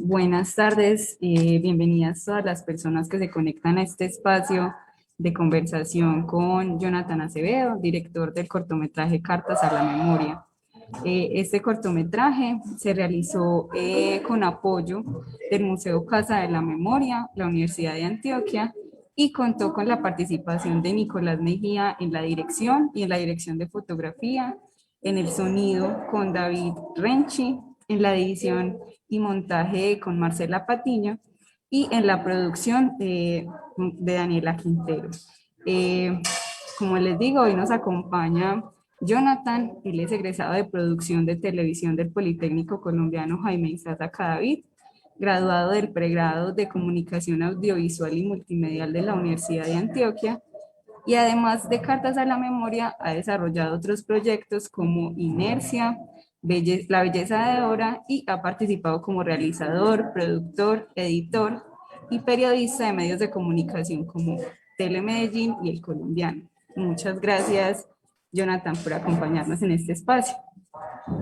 Buenas tardes, bienvenidas todas las personas que se conectan a este espacio de conversación con Jonathan Acevedo, director del cortometraje Cartas a la Memoria. Este cortometraje se realizó con apoyo del Museo Casa de la Memoria, la Universidad de Antioquia, y contó con la participación de Nicolás Mejía en la dirección y en la dirección de fotografía, en el sonido con David Renchi, en la edición y montaje con Marcela Patiño y en la producción de Daniela Quintero. Eh, Como les digo, hoy nos acompaña Jonathan, él es egresado de producción de televisión del Politécnico Colombiano Jaime Isaza Cadavid, graduado del pregrado de comunicación audiovisual y multimedial de la Universidad de Antioquia, y además de Cartas a la Memoria ha desarrollado otros proyectos como Inercia, La Belleza de Dora, y ha participado como realizador, productor, editor y periodista de medios de comunicación como Telemedellín y El Colombiano. Muchas gracias, Jonathan, por acompañarnos en este espacio.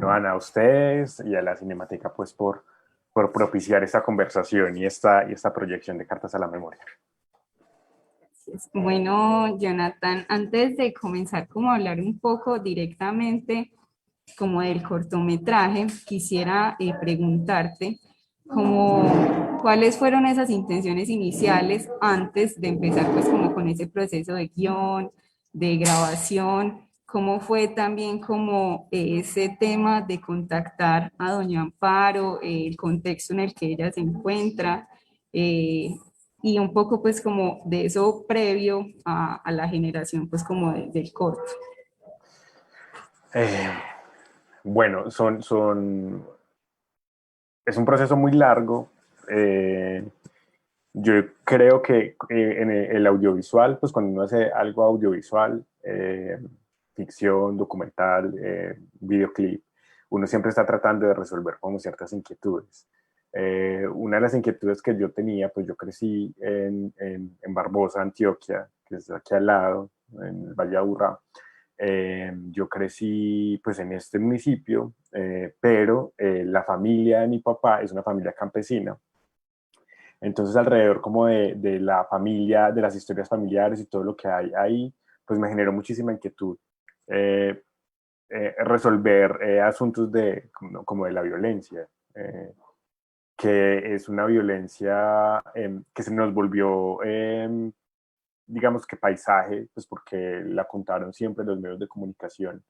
Joana, a ustedes y a la Cinemateca pues por propiciar esta conversación y esta proyección de Cartas a la Memoria. Bueno, Jonathan, antes de comenzar como a hablar un poco directamente como del cortometraje, quisiera preguntarte como cuáles fueron esas intenciones iniciales antes de empezar pues como con ese proceso de guión, de grabación, cómo fue también como ese tema de contactar a doña Amparo, el contexto en el que ella se encuentra, eh, y un poco pues como de eso previo a la generación pues como del corto. Eh, bueno, es un proceso muy largo. Yo creo que en el audiovisual, pues cuando uno hace algo audiovisual, ficción, documental, videoclip, uno siempre está tratando de resolver como ciertas inquietudes. Una de las inquietudes que yo tenía, pues yo crecí en Barbosa, Antioquia, que es aquí al lado, en el Valle de Aburrá. Yo crecí pues en este municipio, pero la familia de mi papá es una familia campesina. Entonces, alrededor como de la familia, de las historias familiares y todo lo que hay ahí, pues me generó muchísima inquietud eh, resolver asuntos como de la violencia, que es una violencia que se nos volvió, digamos que paisaje, pues porque la contaron siempre los medios de comunicación.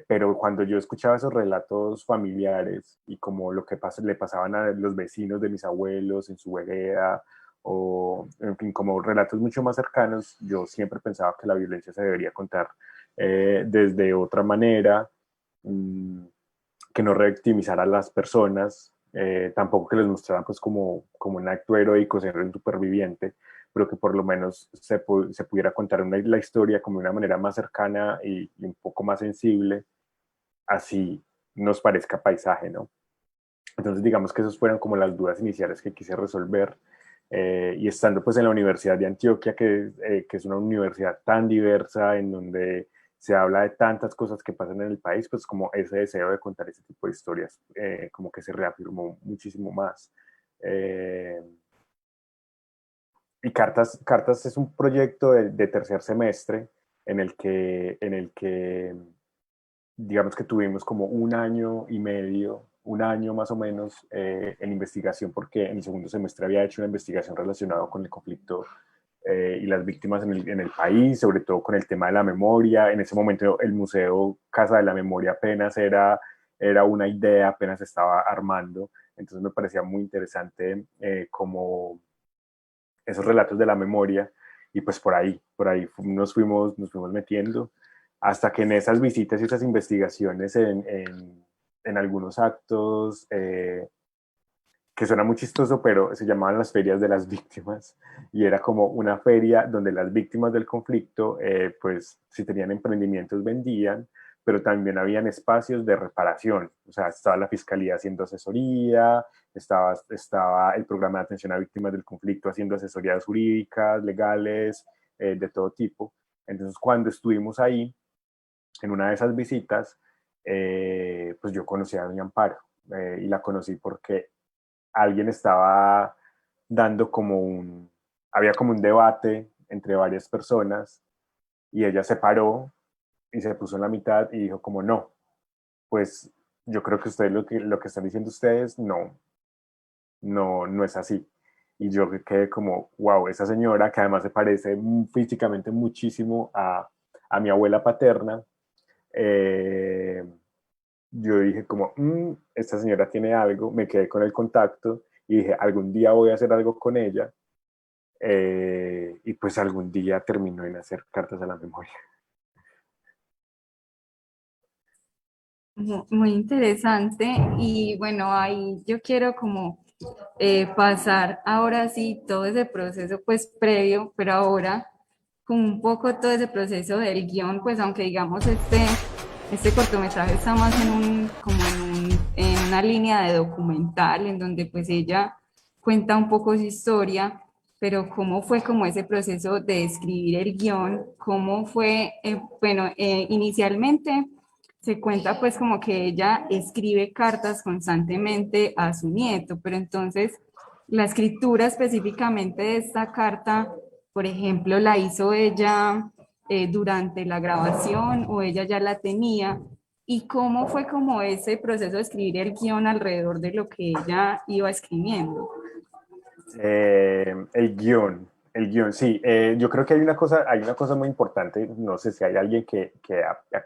Pero cuando yo escuchaba esos relatos familiares y como lo que le pasaban a los vecinos de mis abuelos en su vereda, o en fin, como relatos mucho más cercanos, yo siempre pensaba que la violencia se debería contar desde otra manera, mmm, que no revictimizara a las personas, tampoco que les mostraran pues como un acto heroico, ser un superviviente, pero que por lo menos se pudiera contar la historia como de una manera más cercana y un poco más sensible, así nos parezca paisaje, ¿no? Entonces digamos que esas fueron como las dudas iniciales que quise resolver. Y estando pues en la Universidad de Antioquia, que es una universidad tan diversa, en donde se habla de tantas cosas que pasan en el país, pues como ese deseo de contar ese tipo de historias, como que se reafirmó muchísimo más. Eh, y Cartas es un proyecto de tercer semestre en el que digamos que tuvimos como un año y medio, un año más o menos en investigación, porque en el segundo semestre había hecho una investigación relacionada con el conflicto y las víctimas en el país, sobre todo con el tema de la memoria. En ese momento el Museo Casa de la Memoria apenas era una idea, apenas se estaba armando, entonces me parecía muy interesante como esos relatos de la memoria, y pues por ahí nos fuimos metiendo, hasta que en esas visitas y esas investigaciones en algunos actos, que suena muy chistoso, pero se llamaban las ferias de las víctimas, y era como una feria donde las víctimas del conflicto, pues si tenían emprendimientos vendían, pero también habían espacios de reparación, o sea, estaba la fiscalía haciendo asesoría, estaba el programa de atención a víctimas del conflicto haciendo asesorías jurídicas, legales, de todo tipo. Entonces, cuando estuvimos ahí, en una de esas visitas, pues yo conocí a doña Amparo, y la conocí porque alguien estaba dando había como un debate entre varias personas y ella se paró y se puso en la mitad y dijo como no, pues yo creo que ustedes lo que están diciendo ustedes no es así. Y yo quedé como, wow, esa señora que además se parece físicamente muchísimo a mi abuela paterna, eh, yo dije como, esta señora tiene algo, me quedé con el contacto y dije, algún día voy a hacer algo con ella. Y pues algún día terminó en hacer cartas a la memoria. Muy interesante y bueno, ahí yo quiero como pasar ahora sí todo ese proceso pues previo, pero ahora con un poco todo ese proceso del guión, pues aunque digamos este cortometraje está más en en una línea de documental en donde pues ella cuenta un poco su historia, pero cómo fue como ese proceso de escribir el guión, cómo fue, bueno, inicialmente se cuenta pues como que ella escribe cartas constantemente a su nieto, pero entonces la escritura específicamente de esta carta, por ejemplo, la hizo ella durante la grabación o ella ya la tenía, y cómo fue como ese proceso de escribir el guión alrededor de lo que ella iba escribiendo. El guión, sí. Yo creo que hay una cosa muy importante, no sé si hay alguien que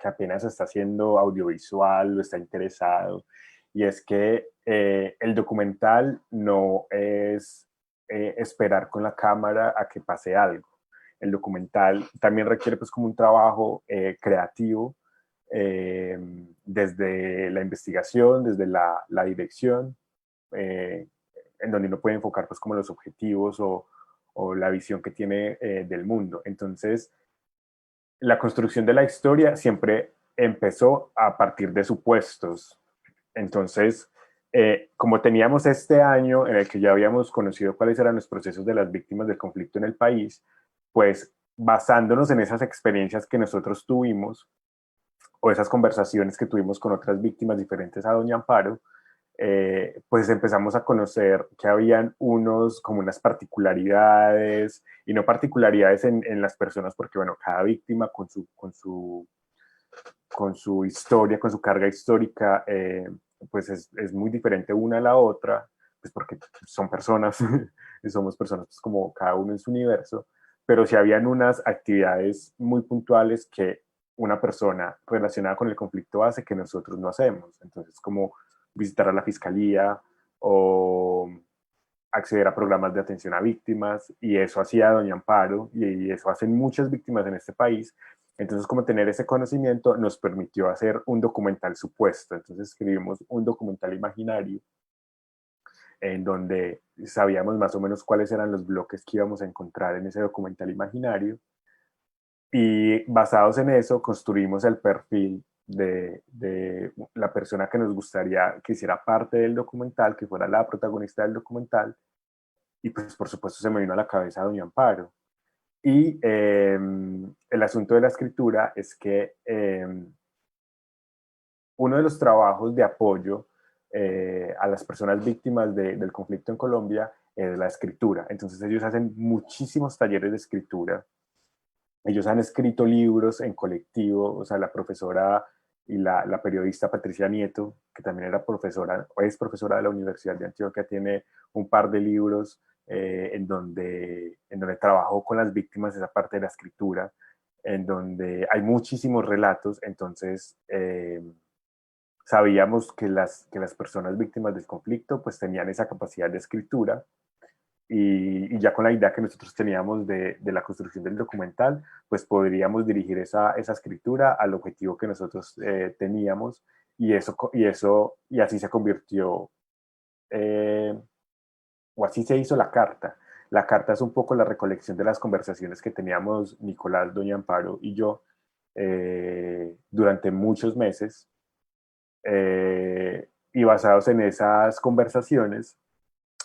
apenas está haciendo audiovisual o está interesado, y es que el documental no es esperar con la cámara a que pase algo. El documental también requiere pues como un trabajo creativo, eh, desde la investigación, desde la dirección, eh, en donde uno puede enfocar pues como los objetivos o la visión que tiene del mundo. Entonces, la construcción de la historia siempre empezó a partir de supuestos. Entonces, como teníamos este año en el que ya habíamos conocido cuáles eran los procesos de las víctimas del conflicto en el país, pues basándonos en esas experiencias que nosotros tuvimos o esas conversaciones que tuvimos con otras víctimas diferentes a Doña Amparo, pues empezamos a conocer que habían como unas particularidades, y no particularidades en las personas, porque bueno, cada víctima con su historia, con su carga histórica, pues es muy diferente una a la otra, pues porque son personas, y somos personas pues como cada uno en su universo, pero sí habían unas actividades muy puntuales que una persona relacionada con el conflicto hace que nosotros no hacemos. Entonces, como visitar a la fiscalía o acceder a programas de atención a víctimas, y eso hacía Doña Amparo, y eso hacen muchas víctimas en este país. Entonces, como tener ese conocimiento nos permitió hacer un documental supuesto. Entonces, escribimos un documental imaginario en donde sabíamos más o menos cuáles eran los bloques que íbamos a encontrar en ese documental imaginario, y basados en eso construimos el perfil de la persona que nos gustaría que hiciera parte del documental, que fuera la protagonista del documental. Y pues por supuesto se me vino a la cabeza Doña Amparo. Y el asunto de la escritura es que uno de los trabajos de apoyo a las personas víctimas del conflicto en Colombia es la escritura. Entonces ellos hacen muchísimos talleres de escritura. Ellos han escrito libros en colectivo, o sea, la profesora y la periodista Patricia Nieto, que también era profesora, o es profesora de la Universidad de Antioquia, tiene un par de libros en donde trabajó con las víctimas esa parte de la escritura, en donde hay muchísimos relatos. Entonces sabíamos que las personas víctimas del conflicto pues tenían esa capacidad de escritura, y ya con la idea que nosotros teníamos de la construcción del documental, pues podríamos dirigir esa escritura al objetivo que nosotros teníamos, y así se convirtió, eh, o así se hizo la carta. La carta es un poco la recolección de las conversaciones que teníamos Nicolás, Doña Amparo y yo durante muchos meses, y basados en esas conversaciones,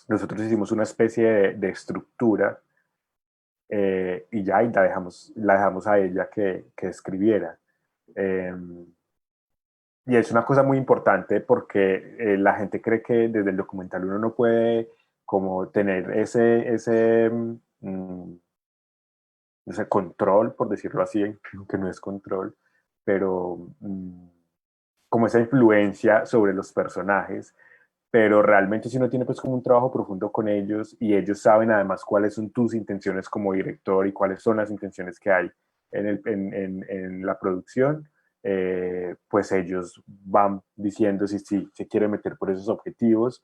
nosotros hicimos una especie de estructura, y ya y la dejamos a ella que escribiera. Eh, Y es una cosa muy importante porque la gente cree que desde el documental uno no puede como tener ese control, por decirlo así, que no es control, pero como esa influencia sobre los personajes, pero realmente si uno tiene pues como un trabajo profundo con ellos y ellos saben además cuáles son tus intenciones como director y cuáles son las intenciones que hay en la producción, pues ellos van diciendo si se quiere meter por esos objetivos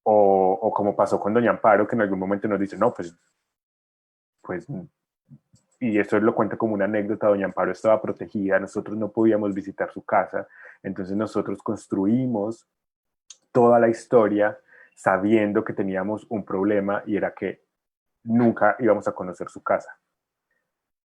o como pasó con Doña Amparo, que en algún momento nos dice, no, pues y esto lo cuenta como una anécdota, Doña Amparo estaba protegida, nosotros no podíamos visitar su casa, entonces nosotros construimos toda la historia sabiendo que teníamos un problema y era que nunca íbamos a conocer su casa.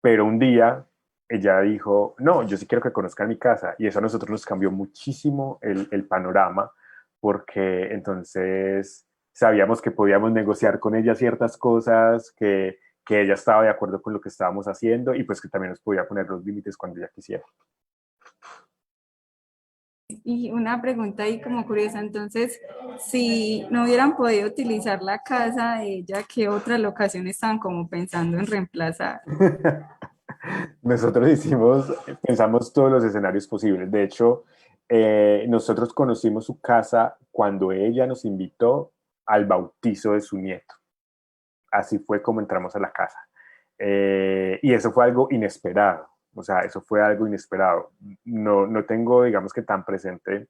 Pero un día ella dijo, no, yo sí quiero que conozcan mi casa. Y eso a nosotros nos cambió muchísimo el panorama, porque entonces sabíamos que podíamos negociar con ella ciertas cosas, que ella estaba de acuerdo con lo que estábamos haciendo y pues que también nos podía poner los límites cuando ella quisiera. Y una pregunta ahí como curiosa, entonces, si no hubieran podido utilizar la casa de ella, ¿qué otras locaciones estaban como pensando en reemplazar? Nosotros pensamos todos los escenarios posibles. De hecho, nosotros conocimos su casa cuando ella nos invitó al bautizo de su nieto. Así fue como entramos a la casa. Y eso fue algo inesperado. O sea, eso fue algo inesperado. No tengo, digamos que tan presente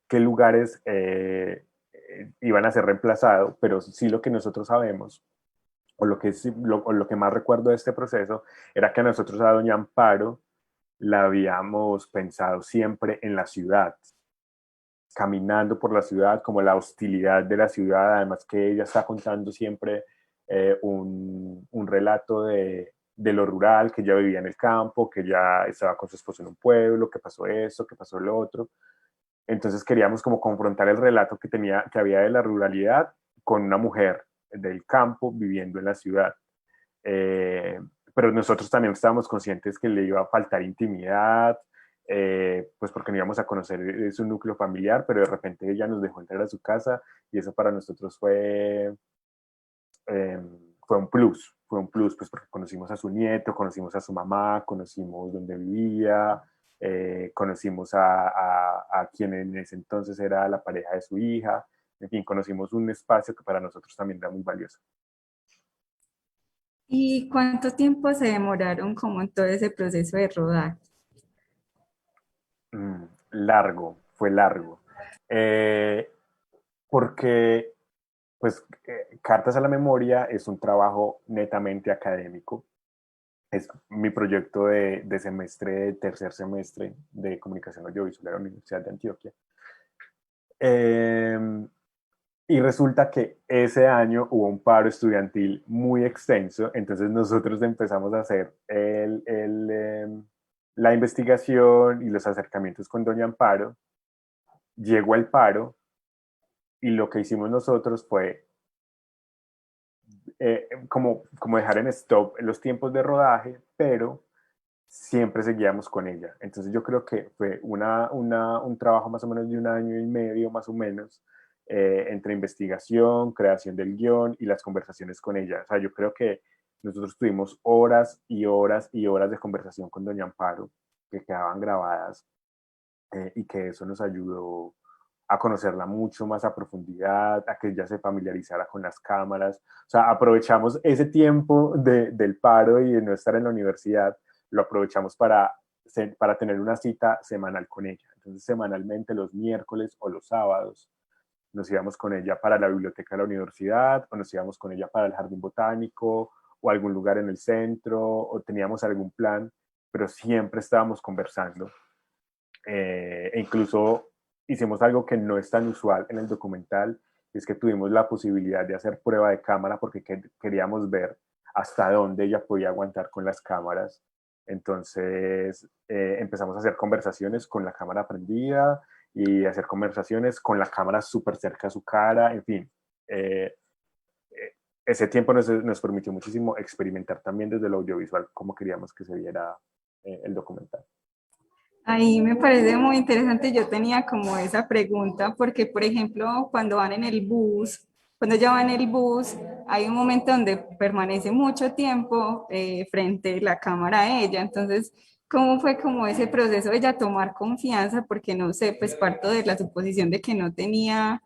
qué lugares iban a ser reemplazados, pero sí lo que nosotros sabemos o lo que más recuerdo de este proceso era que nosotros a Doña Amparo la habíamos pensado siempre en la ciudad, caminando por la ciudad, como la hostilidad de la ciudad, además que ella está contando siempre un relato de lo rural, que ella vivía en el campo, que ya estaba con su esposo en un pueblo, que pasó eso, que pasó lo otro. Entonces queríamos como confrontar el relato que había de la ruralidad con una mujer del campo viviendo en la ciudad. Eh, pero nosotros también estábamos conscientes que le iba a faltar intimidad, pues porque no íbamos a conocer su núcleo familiar, pero de repente ella nos dejó entrar a su casa y eso para nosotros eh, fue un plus, pues porque conocimos a su nieto, conocimos a su mamá, conocimos dónde vivía, conocimos a quien en ese entonces era la pareja de su hija, en fin, conocimos un espacio que para nosotros también era muy valioso. ¿Y cuánto tiempo se demoraron como en todo ese proceso de rodaje? Largo, fue largo. Eh, porque, pues, Cartas a la Memoria es un trabajo netamente académico. Es mi proyecto de semestre, de tercer semestre de comunicación audiovisual de la Universidad de Antioquia. Eh, y resulta que ese año hubo un paro estudiantil muy extenso, entonces nosotros empezamos a hacer la investigación y los acercamientos con Doña Amparo. Llegó el paro y lo que hicimos nosotros fue como dejar en stop los tiempos de rodaje, pero siempre seguíamos con ella. Entonces yo creo que fue un trabajo más o menos de un año y medio, más o menos, entre investigación, creación del guión y las conversaciones con ella. O sea, yo creo que nosotros tuvimos horas y horas y horas de conversación con Doña Amparo que quedaban grabadas y que eso nos ayudó a conocerla mucho más a profundidad, a que ella se familiarizara con las cámaras. O sea, aprovechamos ese tiempo del paro y de no estar en la universidad, lo aprovechamos para tener una cita semanal con ella. Entonces, semanalmente, los miércoles o los sábados, nos íbamos con ella para la biblioteca de la universidad, o nos íbamos con ella para el jardín botánico, o algún lugar en el centro, o teníamos algún plan, pero siempre estábamos conversando e incluso hicimos algo que no es tan usual en el documental, es que tuvimos la posibilidad de hacer prueba de cámara porque queríamos ver hasta dónde ella podía aguantar con las cámaras. Entonces empezamos a hacer conversaciones con la cámara prendida y hacer conversaciones con la cámara súper cerca a su cara, en fin. Eh, Ese tiempo nos permitió muchísimo experimentar también desde lo audiovisual cómo queríamos que se viera el documental. Ahí me parece muy interesante. Yo tenía como esa pregunta porque, por ejemplo, cuando van en el bus, cuando ella va en el bus, hay un momento donde permanece mucho tiempo frente a la cámara a ella. Entonces, ¿cómo fue como ese proceso de ella tomar confianza? Porque no sé, pues parto de la suposición de que no tenía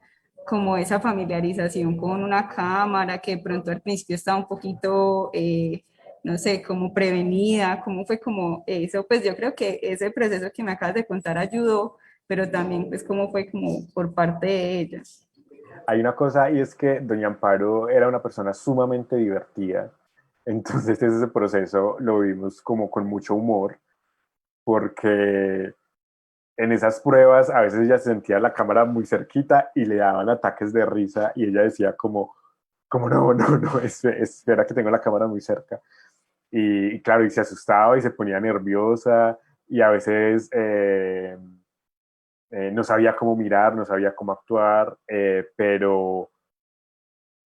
como esa familiarización con una cámara, que de pronto al principio estaba un poquito no sé, como prevenida, cómo fue como eso, pues yo creo que ese proceso que me acabas de contar ayudó, pero también pues cómo fue como por parte de ella. Hay una cosa y es que doña Amparo era una persona sumamente divertida, entonces ese proceso lo vimos como con mucho humor, porque en esas pruebas a veces ella sentía la cámara muy cerquita y le daban ataques de risa y ella decía como no, no, no, espera que tengo la cámara muy cerca. Y claro, y se asustaba y se ponía nerviosa y a veces no sabía cómo mirar, no sabía cómo actuar, pero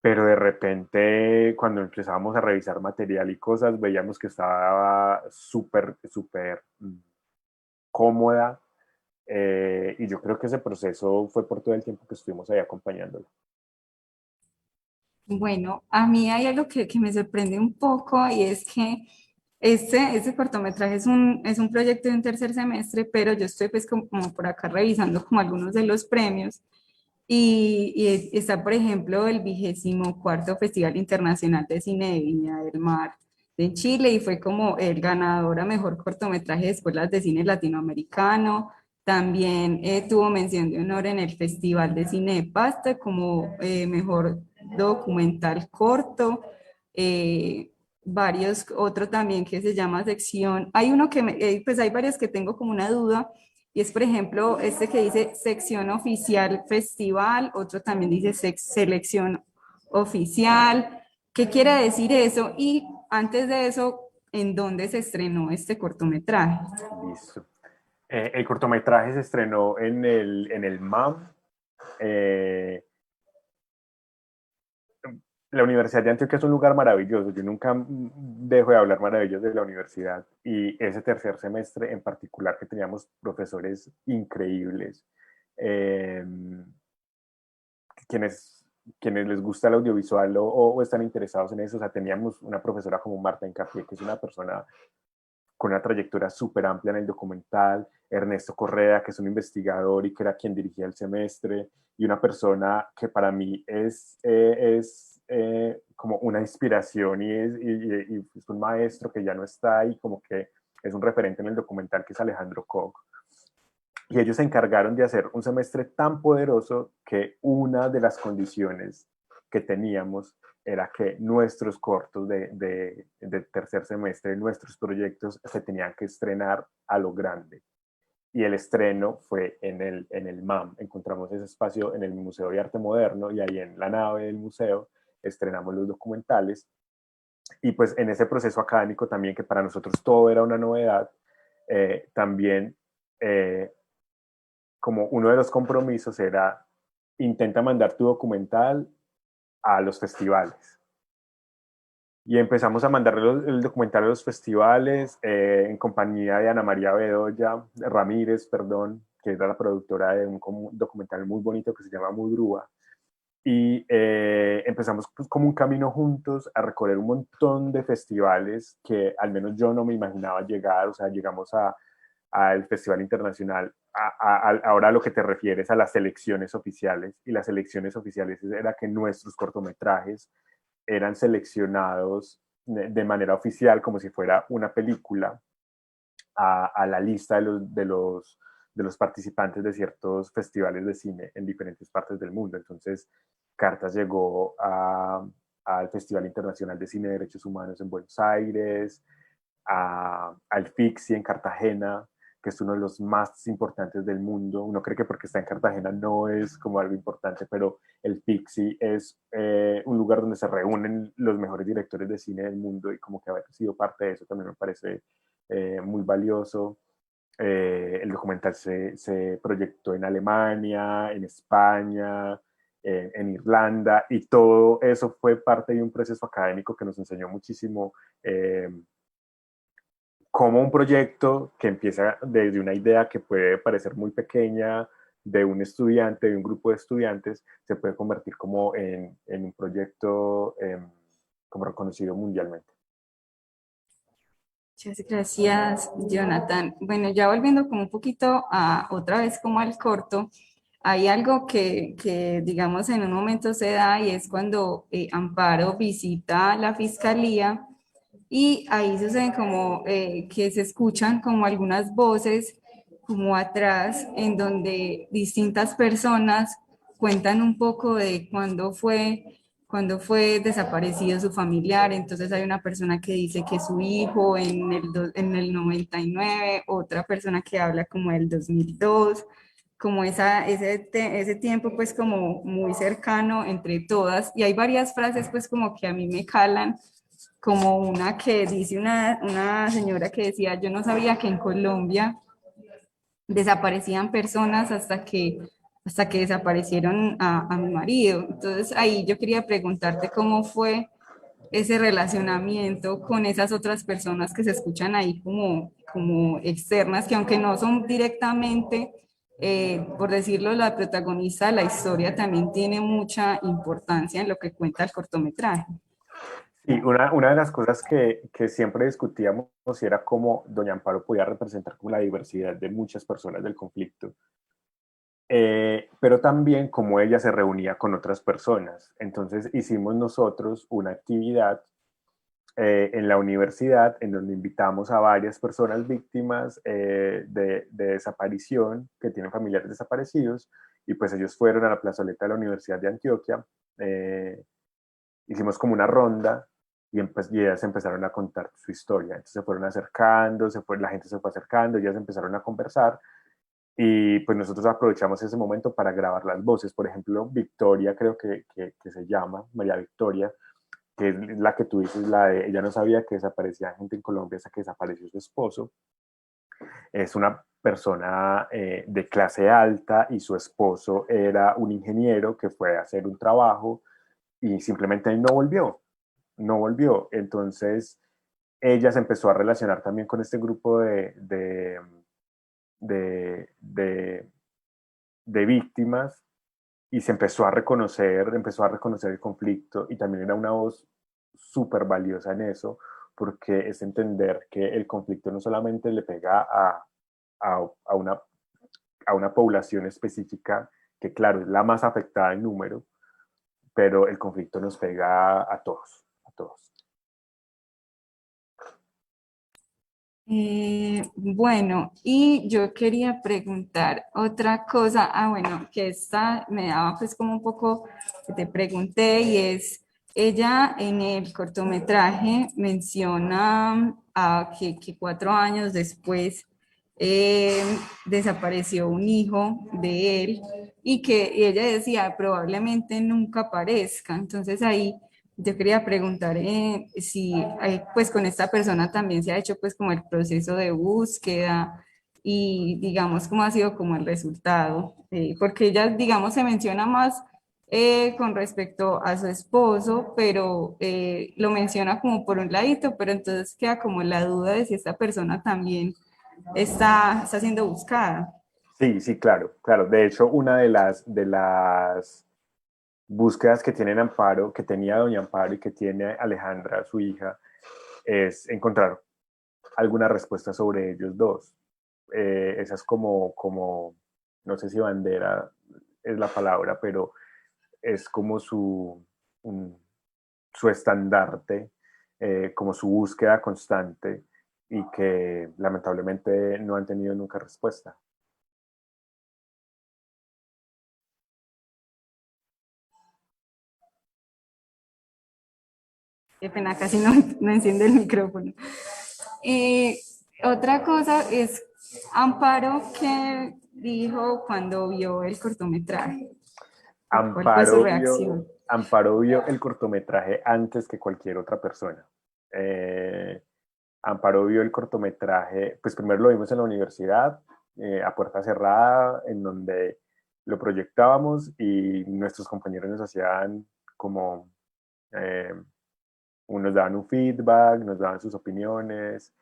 de repente cuando empezábamos a revisar material y cosas, veíamos que estaba súper, súper cómoda. Y yo creo que ese proceso fue por todo el tiempo que estuvimos ahí acompañándola. Bueno, a mí hay algo que me sorprende un poco y es que este cortometraje es un proyecto de un tercer semestre, pero yo estoy pues como por acá revisando como algunos de los premios y está, por ejemplo, el 24º Festival Internacional de Cine de Viña del Mar de Chile y fue como el ganador a mejor cortometraje de escuelas de cine latinoamericano. También tuvo mención de honor en el Festival de Cine de Pasto como mejor documental corto. eh, Varios, otro también que se llama sección. Hay uno pues hay varios que tengo como una duda y es, por ejemplo, este que dice sección oficial festival, otro también dice selección oficial. ¿Qué quiere decir eso? Y antes de eso, ¿en dónde se estrenó este cortometraje? Listo. El cortometraje se estrenó en el MAM. Eh, la Universidad de Antioquia es un lugar maravilloso. Yo nunca dejo de hablar maravillas de la universidad. Y ese tercer semestre en particular que teníamos profesores increíbles. Eh, quienes, quienes les gusta el audiovisual o están interesados en eso. O sea, teníamos una profesora como Marta Encapié, que es una persona con una trayectoria súper amplia en el documental, Ernesto Correa, que es un investigador y que era quien dirigía el semestre, y una persona que para mí es como una inspiración y es un maestro que ya no está y como que es un referente en el documental, que es Alejandro Koch. Y ellos se encargaron de hacer un semestre tan poderoso que una de las condiciones que teníamos era que nuestros cortos de tercer semestre, nuestros proyectos se tenían que estrenar a lo grande. Y el estreno fue en el MAM. Encontramos ese espacio en el Museo de Arte Moderno y ahí en la nave del museo estrenamos los documentales. Y pues en ese proceso académico también, que para nosotros todo era una novedad, también como uno de los compromisos era intenta mandar tu documental a los festivales. Y empezamos a mandar el documental a los festivales en compañía de Ana María Bedoya, Ramírez, perdón, que era la productora de un documental muy bonito que se llama Mudrúa. Y empezamos pues, como un camino juntos a recorrer un montón de festivales que al menos yo no me imaginaba llegar. O sea, llegamos al Festival Internacional. Ahora a lo que te refieres a las selecciones oficiales, y las selecciones oficiales era que nuestros cortometrajes eran seleccionados de manera oficial como si fuera una película a la lista de los participantes de ciertos festivales de cine en diferentes partes del mundo. Entonces, Cartas llegó al Festival Internacional de Cine de Derechos Humanos en Buenos Aires, al FIXI en Cartagena, que es uno de los más importantes del mundo. Uno cree que porque está en Cartagena no es como algo importante, pero el FIXI es un lugar donde se reúnen los mejores directores de cine del mundo, y como que haber sido parte de eso también me parece muy valioso. El documental se proyectó en Alemania, en España, en Irlanda, y todo eso fue parte de un proceso académico que nos enseñó muchísimo cómo un proyecto que empieza desde una idea que puede parecer muy pequeña, de un estudiante, de un grupo de estudiantes, se puede convertir como en un proyecto como reconocido mundialmente. Muchas gracias, Jonathan. Bueno, ya volviendo como un poquito a otra vez como al corto, hay algo que digamos en un momento se da y es cuando Amparo visita la fiscalía y ahí suceden como que se escuchan como algunas voces como atrás en donde distintas personas cuentan un poco de cuándo fue desaparecido su familiar. Entonces hay una persona que dice que su hijo en el 99, otra persona que habla como del 2002, como ese tiempo pues como muy cercano entre todas. Y hay varias frases pues como que a mí me calan, como una que dice una señora que decía: yo no sabía que en Colombia desaparecían personas hasta que desaparecieron a mi marido. Entonces ahí yo quería preguntarte cómo fue ese relacionamiento con esas otras personas que se escuchan ahí como externas, que aunque no son directamente, por decirlo, la protagonista de la historia, también tiene mucha importancia en lo que cuenta el cortometraje. Y una de las cosas que siempre discutíamos era cómo Doña Amparo podía representar como la diversidad de muchas personas del conflicto, pero también cómo ella se reunía con otras personas. Entonces hicimos nosotros una actividad en la universidad en donde invitamos a varias personas víctimas de desaparición que tienen familiares desaparecidos, y pues ellos fueron a la plazoleta de la Universidad de Antioquia. Hicimos como una ronda y ellas empezaron a contar su historia. Entonces se fueron acercando, la gente se fue acercando, ellas empezaron a conversar y pues nosotros aprovechamos ese momento para grabar las voces. Por ejemplo, Victoria, creo que se llama, María Victoria, que es la que tú dices, la de ella no sabía que desaparecía gente en Colombia hasta que desapareció su esposo. Es una persona de clase alta y su esposo era un ingeniero que fue a hacer un trabajo y simplemente no volvió, no volvió. Entonces ella se empezó a relacionar también con este grupo de, de, de víctimas y se empezó a reconocer el conflicto, y también era una voz súper valiosa en eso, porque es entender que el conflicto no solamente le pega a una, a una población específica, que claro, es la más afectada en número, pero el conflicto nos pega a todos, a todos. Bueno, y yo quería preguntar otra cosa, bueno, que esta me daba pues como un poco que te pregunté, y es, ella en el cortometraje menciona que 4 años después eh, desapareció un hijo de él y que y ella decía probablemente nunca aparezca. Entonces ahí yo quería preguntar si pues con esta persona también se ha hecho pues como el proceso de búsqueda y digamos cómo ha sido como el resultado, porque ella digamos se menciona más con respecto a su esposo, pero lo menciona como por un ladito, pero entonces queda como la duda de si esta persona también está siendo buscada. Sí, sí, claro, claro. De hecho, una de las búsquedas que tienen Amparo, que tenía Doña Amparo y que tiene Alejandra, su hija, es encontrar alguna respuesta sobre ellos dos. Esa es no sé si bandera es la palabra, pero es como un- su estandarte, como su búsqueda constante, y que lamentablemente no han tenido nunca respuesta. Qué pena, casi no enciende el micrófono. Eh, Otra cosa es Amparo, que dijo cuando vio el cortometraje. ¿Cuál fue su reacción? Amparo vio el cortometraje antes que cualquier otra persona. Eh, Amparo vio el cortometraje, pues primero lo vimos en la universidad, a puerta cerrada, en donde lo proyectábamos y nuestros compañeros nos hacían como, eh, nos daban un feedback, nos daban sus opiniones,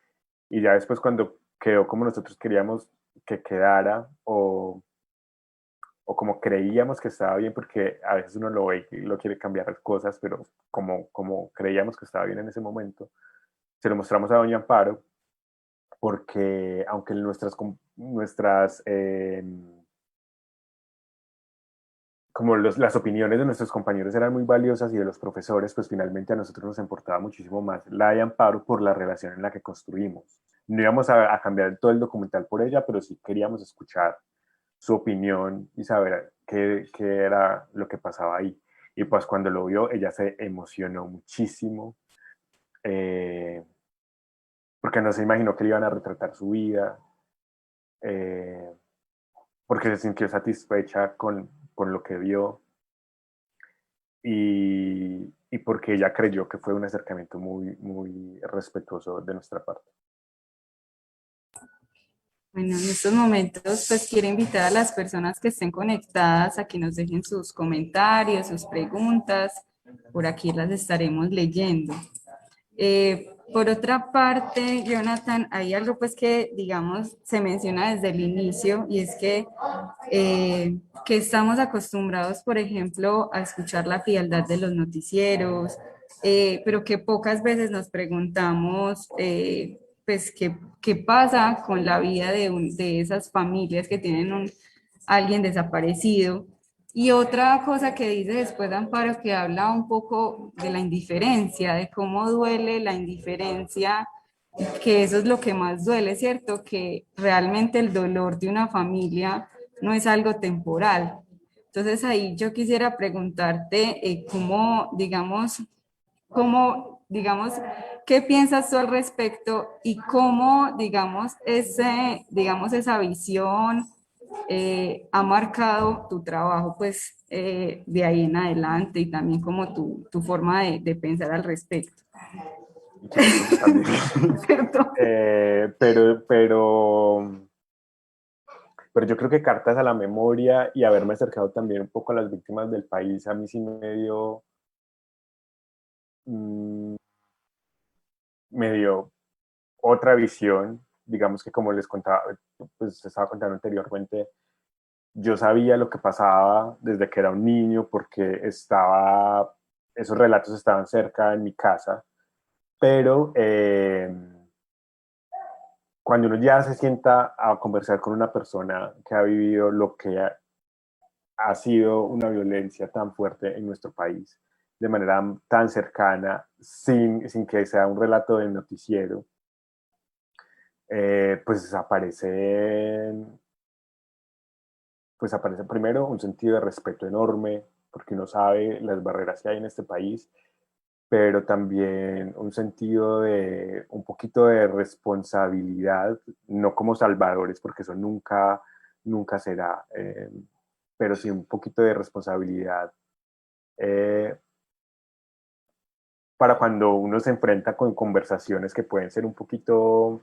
Y ya después cuando quedó como nosotros queríamos que quedara o como creíamos que estaba bien, porque a veces uno lo ve y lo quiere cambiar las cosas, pero como creíamos que estaba bien en ese momento, se lo mostramos a doña Amparo, porque aunque como las opiniones de nuestros compañeros eran muy valiosas y de los profesores, pues finalmente a nosotros nos importaba muchísimo más la de Amparo por la relación en la que construimos. No íbamos a cambiar todo el documental por ella, pero sí queríamos escuchar su opinión y saber qué era lo que pasaba ahí. Y pues cuando lo vio, ella se emocionó muchísimo, eh, porque no se imaginó que le iban a retratar su vida, eh, porque se sintió satisfecha con lo que vio y porque ella creyó que fue un acercamiento muy, muy respetuoso de nuestra parte. Bueno, en estos momentos pues quiero invitar a las personas que estén conectadas a que nos dejen sus comentarios, sus preguntas. Por aquí las estaremos leyendo. Por otra parte, Jonathan, hay algo pues que, digamos, se menciona desde el inicio y es que estamos acostumbrados, por ejemplo, a escuchar la frialdad de los noticieros, pero que pocas veces nos preguntamos, pues, qué pasa con la vida de esas familias que tienen alguien desaparecido. Y otra cosa que dice después Amparo, que habla un poco de la indiferencia, de cómo duele la indiferencia, que eso es lo que más duele, ¿cierto? Que realmente el dolor de una familia no es algo temporal. Entonces ahí yo quisiera preguntarte digamos, ¿qué piensas tú al respecto y cómo, digamos, esa visión ha marcado tu trabajo, pues, de ahí en adelante y también como tu forma de pensar al respecto? Supongo que también. ¿Cierto? eh, pero, pero, pero yo creo que Cartas a la Memoria y haberme acercado también un poco a las víctimas del país, a mí sí mm, me dio otra visión, digamos que como les contaba, pues estaba contando anteriormente, yo sabía lo que pasaba desde que era un niño porque esos relatos estaban cerca en mi casa, pero cuando uno ya se sienta a conversar con una persona que ha vivido lo que ha sido una violencia tan fuerte en nuestro país, de manera tan cercana, sin que sea un relato de noticiero, pues aparece primero un sentido de respeto enorme, porque uno sabe las barreras que hay en este país, pero también un sentido de un poquito de responsabilidad, no como salvadores, porque eso nunca será, pero sí un poquito de responsabilidad eh, para cuando uno se enfrenta con conversaciones que pueden ser un poquito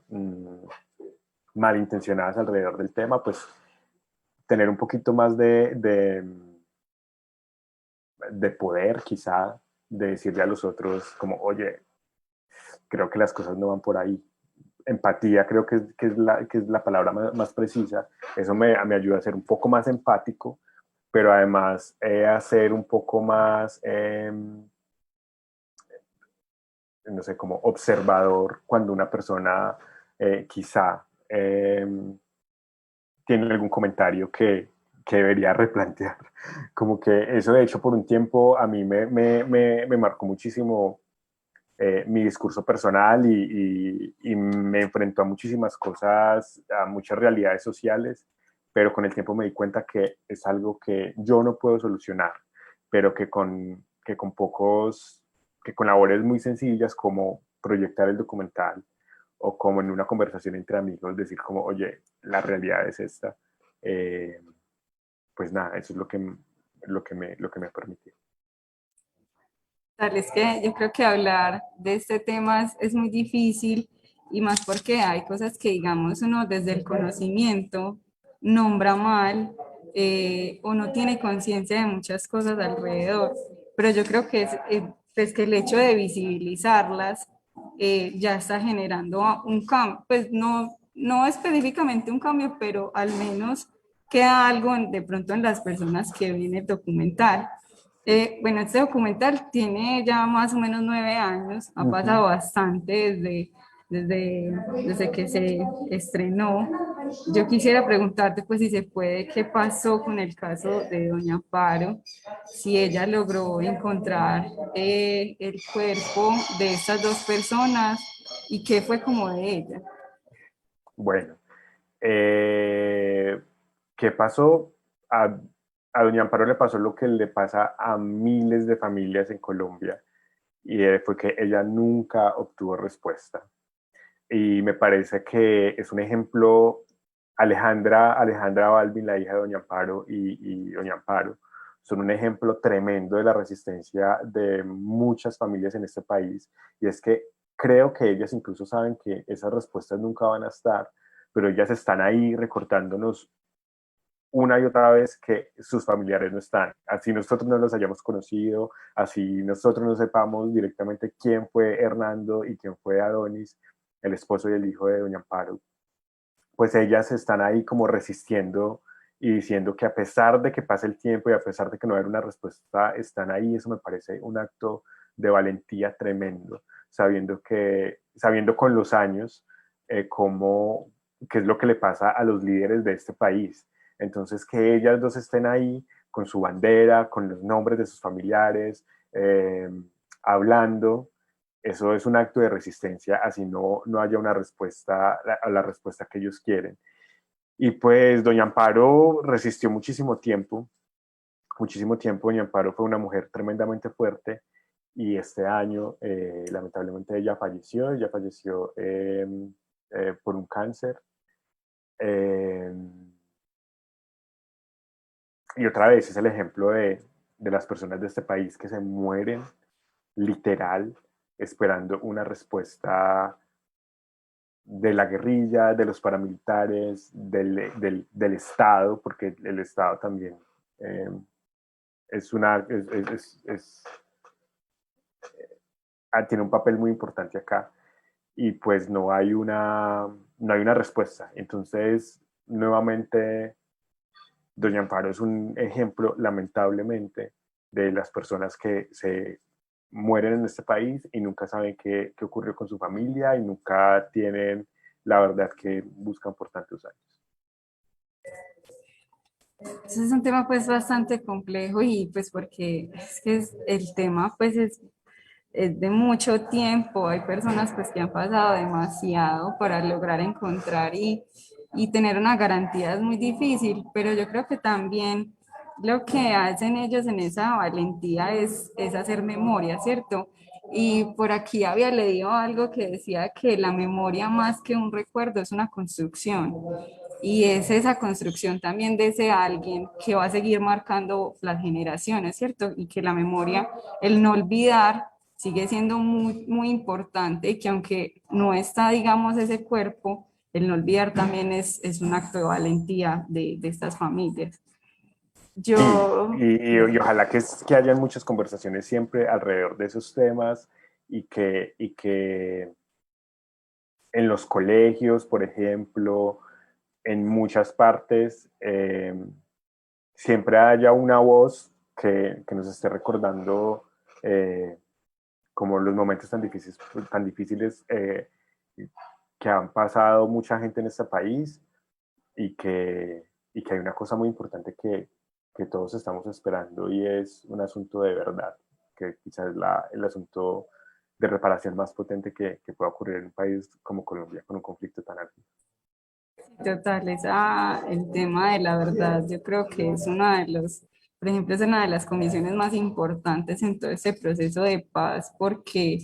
malintencionadas alrededor del tema, pues tener un poquito más de poder quizá, de decirle a los otros como, oye, creo que las cosas no van por ahí. Empatía creo que es la palabra más precisa. Eso me ayuda a ser un poco más empático, pero además a ser un poco más, no sé, como observador cuando una persona quizá tiene algún comentario que debería replantear. Como que eso, de hecho, por un tiempo a mí me marcó muchísimo mi discurso personal y me enfrentó a muchísimas cosas, a muchas realidades sociales, pero con el tiempo me di cuenta que es algo que yo no puedo solucionar, pero que con labores muy sencillas como proyectar el documental o como en una conversación entre amigos, decir como, oye, la realidad es esta, eh, pues nada, eso es lo que me ha permitido. Tal es que yo creo que hablar de este tema es muy difícil y más porque hay cosas que, digamos, uno desde el conocimiento nombra mal o no tiene conciencia de muchas cosas alrededor. Pero yo creo que pues que el hecho de visibilizarlas ya está generando un cambio, pues no específicamente un cambio, pero al menos queda algo de pronto en las personas que ven el documental. Bueno, este documental tiene ya más o menos 9 años, ha pasado Ujú. bastante desde que se estrenó. Yo quisiera preguntarte, pues, si se puede, qué pasó con el caso de Doña Amparo, si ella logró encontrar el cuerpo de estas dos personas y qué fue como de ella. Bueno, eh, ¿qué pasó? A doña Amparo le pasó lo que le pasa a miles de familias en Colombia, y fue que ella nunca obtuvo respuesta. Y me parece que es un ejemplo. Alejandra Balvin, la hija de doña Amparo, y doña Amparo son un ejemplo tremendo de la resistencia de muchas familias en este país, y es que creo que ellas incluso saben que esas respuestas nunca van a estar, pero ellas están ahí recortándonos una y otra vez que sus familiares no están. Así nosotros no los hayamos conocido, así nosotros no sepamos directamente quién fue Hernando y quién fue Adonis, el esposo y el hijo de doña Amparo, pues ellas están ahí como resistiendo y diciendo que a pesar de que pase el tiempo y a pesar de que no haya una respuesta, están ahí. Eso me parece un acto de valentía tremendo, sabiendo con los años cómo, qué es lo que le pasa a los líderes de este país. Entonces, que ellas dos estén ahí con su bandera, con los nombres de sus familiares, hablando, eso es un acto de resistencia, así no haya una respuesta, a la respuesta que ellos quieren. Y pues doña Amparo resistió muchísimo tiempo, muchísimo tiempo. Doña Amparo fue una mujer tremendamente fuerte, y este año lamentablemente ella falleció por un cáncer. Eh, y otra vez es el ejemplo de las personas de este país que se mueren literal esperando una respuesta de la guerrilla, de los paramilitares, del Estado, porque el Estado también eh, es una, tiene un papel muy importante acá, y pues no hay una respuesta. Entonces, nuevamente, doña Amparo es un ejemplo, lamentablemente, de las personas que se mueren en este país y nunca saben qué ocurrió con su familia, y nunca tienen la verdad que buscan por tantos años. Ese es un tema pues bastante complejo y pues porque es que el tema pues es de mucho tiempo, hay personas pues que han pasado demasiado para lograr encontrar y tener una garantía es muy difícil, pero yo creo que también lo que hacen ellos en esa valentía es hacer memoria, ¿cierto? Y por aquí había leído algo que decía que la memoria más que un recuerdo es una construcción. Y es esa construcción también de ese alguien que va a seguir marcando las generaciones, ¿cierto? Y que la memoria, el no olvidar, sigue siendo muy importante, y que aunque no está, digamos, ese cuerpo, el no olvidar también es un acto de valentía de estas familias. Sí, Yo, y ojalá que hayan muchas conversaciones siempre alrededor de esos temas, y que en los colegios, por ejemplo, en muchas partes, siempre haya una voz que nos esté recordando eh, como los momentos tan difíciles que han pasado mucha gente en este país, y que hay una cosa muy importante que todos estamos esperando, y es un asunto de verdad, que quizás es el asunto de reparación más potente que pueda ocurrir en un país como Colombia, con un conflicto tan alto. total, el tema de la verdad, yo creo que es una de los, por ejemplo, es una de las comisiones más importantes en todo este proceso de paz, porque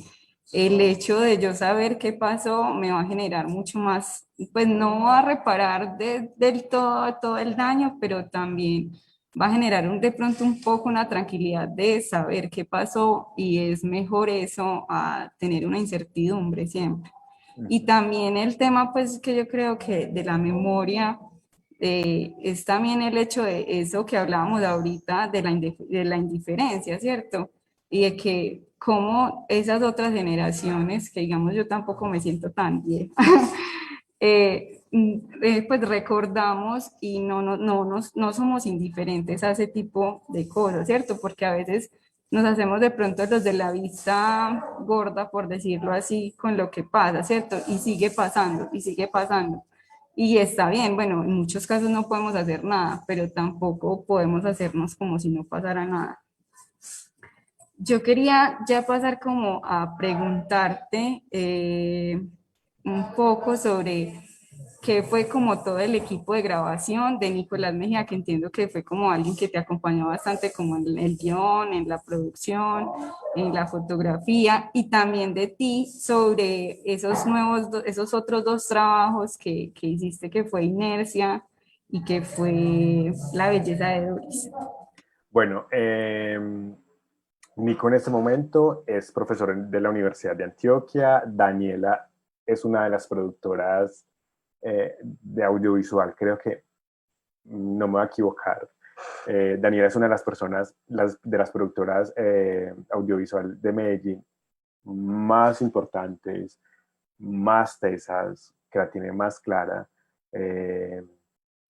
el hecho de yo saber qué pasó me va a generar mucho más, pues no va a reparar del todo el daño, pero también va a generar de pronto un poco una tranquilidad de saber qué pasó, y es mejor eso a tener una incertidumbre siempre. Y también el tema, pues, que yo creo que de la memoria, es también el hecho de eso que hablábamos ahorita, de la indiferencia, ¿cierto? Y de que cómo esas otras generaciones, que digamos yo tampoco me siento tan vieja, pues recordamos y no somos indiferentes a ese tipo de cosas, ¿cierto? Porque a veces nos hacemos de pronto los de la vista gorda, por decirlo así, con lo que pasa, ¿cierto? Y sigue pasando, y sigue pasando. Y está bien, bueno, en muchos casos no podemos hacer nada, pero tampoco podemos hacernos como si no pasara nada. Yo quería ya pasar como a preguntarte un poco sobre qué fue como todo el equipo de grabación de Nicolás Mejía, que entiendo que fue como alguien que te acompañó bastante como en el guión, en la producción, en la fotografía, y también de ti sobre esos esos otros dos trabajos que hiciste, que fue Inercia y que fue La belleza de Doris. Bueno, Nico en este momento es profesor de la Universidad de Antioquia. Daniela es una de las productoras de audiovisual, creo que no me voy a equivocar. Daniela es una de las personas, de las productoras audiovisual de Medellín más importantes, más tesas, que la tiene más clara. Eh,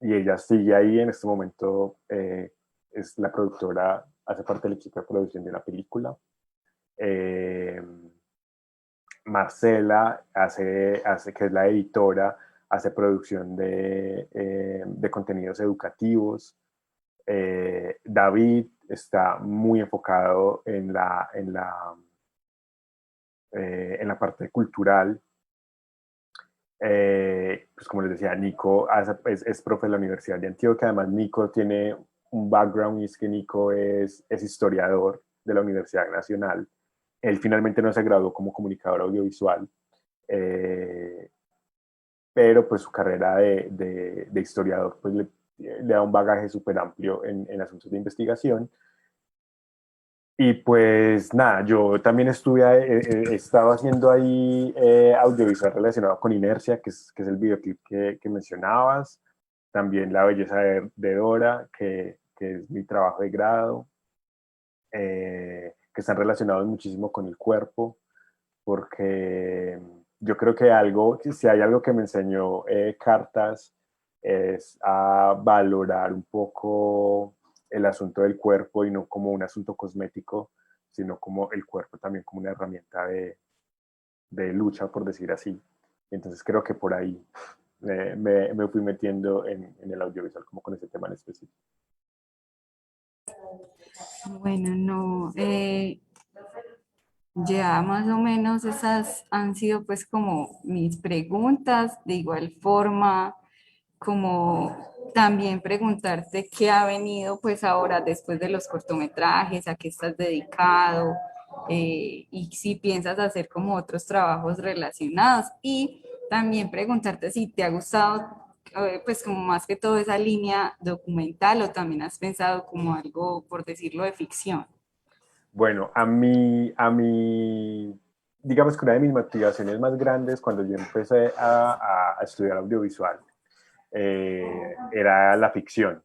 y ella sigue ahí en este momento, es la productora, hace parte del equipo de producción de una película. Eh, Marcela que es la editora, hace producción de contenidos educativos. David está muy enfocado en la parte cultural. Pues como les decía, Nico es profe de la Universidad de Antioquia. Además, Nico tiene un background y es que Nico es historiador de la Universidad Nacional. Él finalmente no se graduó como comunicador audiovisual, eh, pero pues su carrera de historiador pues le da un bagaje súper amplio en asuntos de investigación. Y pues nada, yo también he estado haciendo ahí audiovisual relacionado con Inercia, que es el videoclip que mencionabas. También La belleza de Dora, que es mi trabajo de grado, que están relacionados muchísimo con el cuerpo, porque yo creo que si hay algo que me enseñó Cartas, es a valorar un poco el asunto del cuerpo y no como un asunto cosmético, sino como el cuerpo también como una herramienta de lucha, por decir así. Entonces creo que por ahí me fui metiendo en el audiovisual como con ese tema en específico. Bueno, no, ya más o menos esas han sido pues como mis preguntas, de igual forma como también preguntarte qué ha venido pues ahora después de los cortometrajes, a qué estás dedicado, y si piensas hacer como otros trabajos relacionados, y también preguntarte si te ha gustado pues como más que todo esa línea documental o también has pensado como algo, por decirlo, de ficción. Bueno, digamos que una de mis motivaciones más grandes cuando yo empecé a estudiar audiovisual era la ficción,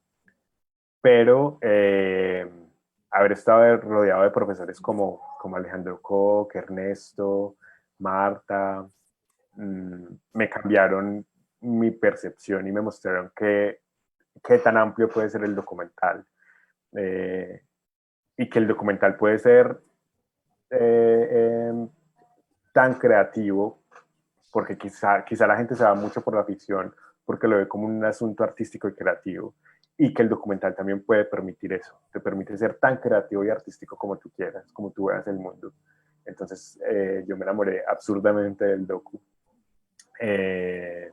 pero haber estado rodeado de profesores como Alejandro Koch, Ernesto, Marta, me cambiaron mi percepción y me mostraron qué tan amplio puede ser el documental, eh, y que el documental puede ser eh, eh, tan creativo, porque quizá la gente se va mucho por la ficción, porque lo ve como un asunto artístico y creativo, y que el documental también puede permitir eso, te permite ser tan creativo y artístico como tú quieras, como tú veas el mundo. Entonces yo me enamoré absurdamente del docu. Eh,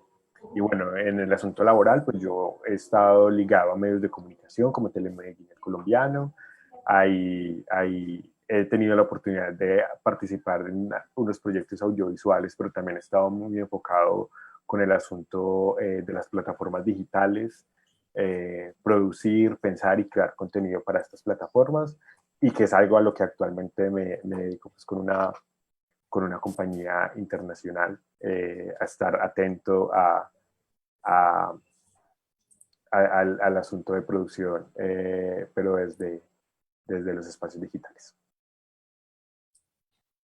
y bueno, en el asunto laboral, pues yo he estado ligado a medios de comunicación como Telemedellín el Colombiano. He tenido la oportunidad de participar en unos proyectos audiovisuales, pero también he estado muy enfocado con el asunto de las plataformas digitales, producir, pensar y crear contenido para estas plataformas, y que es algo a lo que actualmente me dedico pues, con una compañía internacional, a estar atento a, al asunto de producción, pero desde los espacios digitales.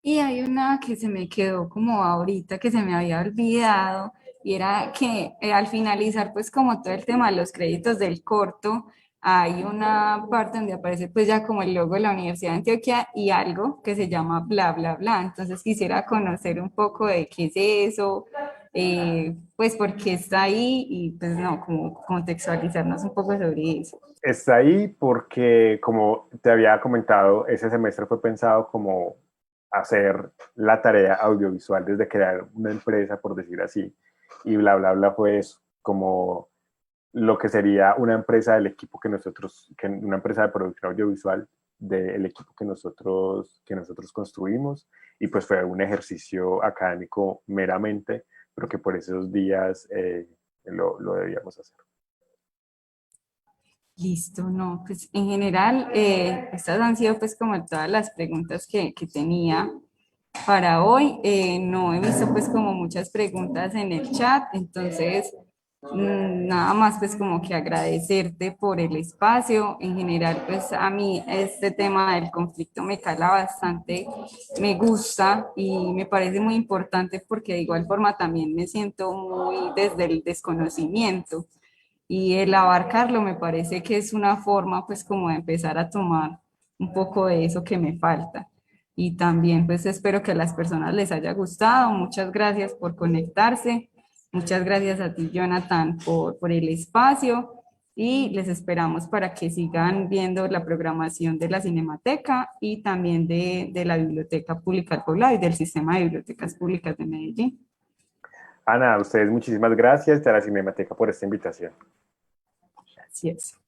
Y hay una que se me quedó como ahorita, que se me había olvidado, y era que al finalizar pues como todo el tema de los créditos del corto, hay una parte donde aparece pues ya como el logo de la Universidad de Antioquia y algo que se llama bla, bla, bla. Entonces quisiera conocer un poco de qué es eso, pues por qué está ahí y pues no, como contextualizarnos un poco sobre eso. Está ahí porque, como te había comentado, ese semestre fue pensado como hacer la tarea audiovisual desde crear una empresa, por decir así, y bla, bla, bla, pues como lo que sería una empresa del equipo una empresa de producción audiovisual del equipo que nosotros construimos, y pues fue un ejercicio académico meramente, pero que por esos días lo debíamos hacer. Listo, no, pues en general estas han sido pues como todas las preguntas que tenía para hoy. No he visto pues como muchas preguntas en el chat, entonces nada más pues como que agradecerte por el espacio. En general pues a mí este tema del conflicto me cala bastante, me gusta y me parece muy importante porque de igual forma también me siento muy desde el desconocimiento y el abarcarlo me parece que es una forma pues como de empezar a tomar un poco de eso que me falta. Y también pues espero que a las personas les haya gustado. Muchas gracias por conectarse. Muchas gracias a ti, Jonathan, por el espacio y les esperamos para que sigan viendo la programación de la Cinemateca y también de la Biblioteca Pública del Poblado y del Sistema de Bibliotecas Públicas de Medellín. Ana, a ustedes muchísimas gracias y a la Cinemateca por esta invitación. Así es.